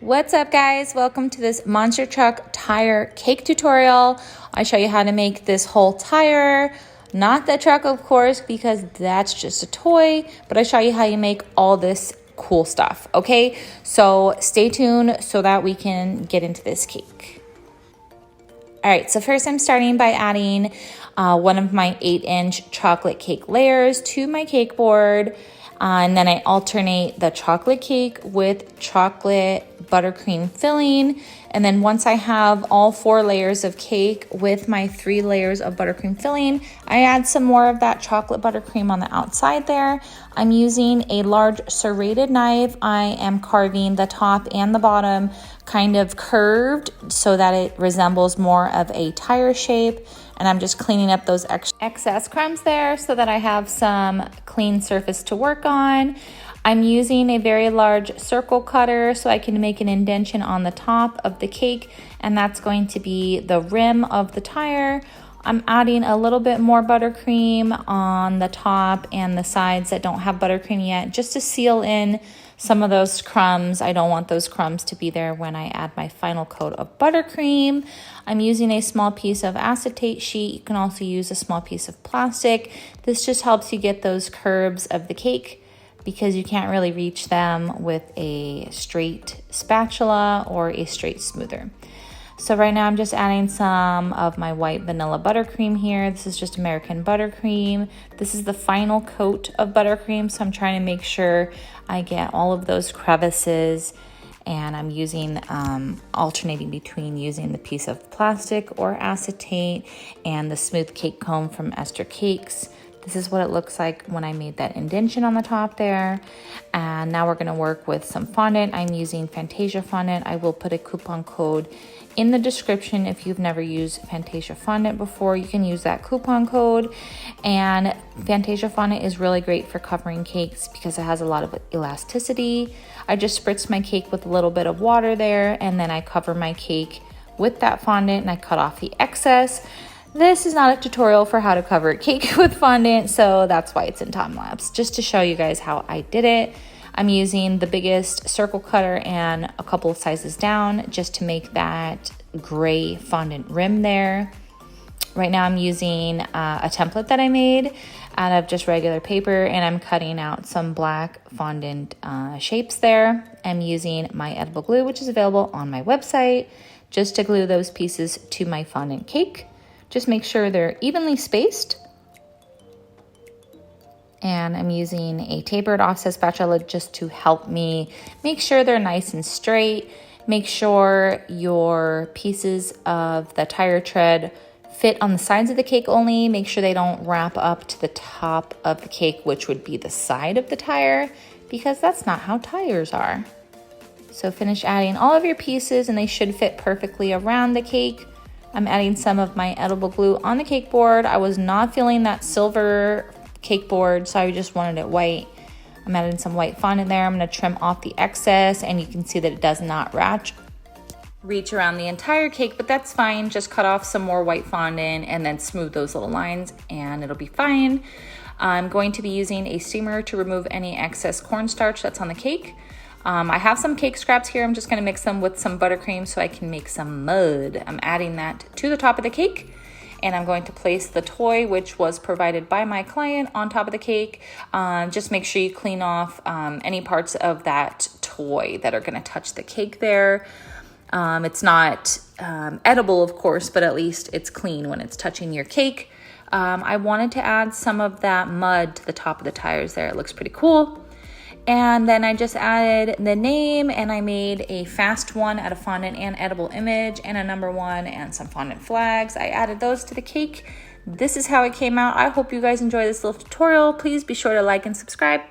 What's up, guys? Welcome to this monster truck tire cake tutorial. I show you how to make this whole tire, not the truck of course, because that's just a toy, but I show you how you make all this cool stuff. Okay, so stay tuned so that we can get into this cake. All right, so first I'm starting by adding one of my 8-inch chocolate cake layers to my cake board. And then I alternate the chocolate cake with chocolate buttercream filling. And then once I have all 4 layers of cake with my 3 layers of buttercream filling, I add some more of that chocolate buttercream on the outside there. I'm using a large serrated knife. I am carving the top and the bottom kind of curved so that it resembles more of a tire shape. And I'm just cleaning up those excess crumbs there so that I have some clean surface to work on. I'm using a very large circle cutter so I can make an indentation on the top of the cake, and that's going to be the rim of the tire. I'm adding a little bit more buttercream on the top and the sides that don't have buttercream yet, just to seal in some of those crumbs. I don't want those crumbs to be there when I add my final coat of buttercream. I'm using a small piece of acetate sheet. You can also use a small piece of plastic. This just helps you get those curves of the cake because you can't really reach them with a straight spatula or a straight smoother. So right now I'm just adding some of my white vanilla buttercream here. This is just American buttercream. This is the final coat of buttercream, so I'm trying to make sure I get all of those crevices, and I'm using alternating between using the piece of plastic or acetate and the smooth cake comb from Esther Cakes. This is what it looks like when I made that indentation on the top there. And now we're gonna work with some fondant. I'm using Fantasia fondant. I will put a coupon code in the description. If you've never used Fantasia fondant before, you can use that coupon code. And Fantasia fondant is really great for covering cakes because it has a lot of elasticity. I just spritz my cake with a little bit of water there, and then I cover my cake with that fondant and I cut off the excess. This is not a tutorial for how to cover a cake with fondant, so that's why it's in time lapse, just to show you guys how I did it. I'm using the biggest circle cutter and a couple of sizes down just to make that gray fondant rim there. Right now I'm using a template that I made out of just regular paper, and I'm cutting out some black fondant shapes there. I'm using my edible glue, which is available on my website, just to glue those pieces to my fondant cake. Just make sure they're evenly spaced. And I'm using a tapered offset spatula just to help me make sure they're nice and straight. Make sure your pieces of the tire tread fit on the sides of the cake only. Make sure they don't wrap up to the top of the cake, which would be the side of the tire, because that's not how tires are. So finish adding all of your pieces and they should fit perfectly around the cake. I'm adding some of my edible glue on the cake board. I was not feeling that silver cake board, so I just wanted it white. I'm adding some white fondant there. I'm going to trim off the excess, and you can see that it does not reach around the entire cake, but that's fine. Just cut off some more white fondant and then smooth those little lines and it'll be fine. I'm going to be using a steamer to remove any excess cornstarch that's on the cake. I have some cake scraps here. I'm just going to mix them with some buttercream so I can make some mud. I'm adding that to the top of the cake, and I'm going to place the toy, which was provided by my client, on top of the cake. Just make sure you clean off any parts of that toy that are going to touch the cake there. It's not edible, of course, but at least it's clean when it's touching your cake. I wanted to add some of that mud to the top of the tires there. It looks pretty cool. And then I just added the name, and I made a fast one out of fondant and edible image, and a number 1 and some fondant flags. I added those to the cake. This is how it came out. I hope you guys enjoy this little tutorial. Please be sure to like and subscribe.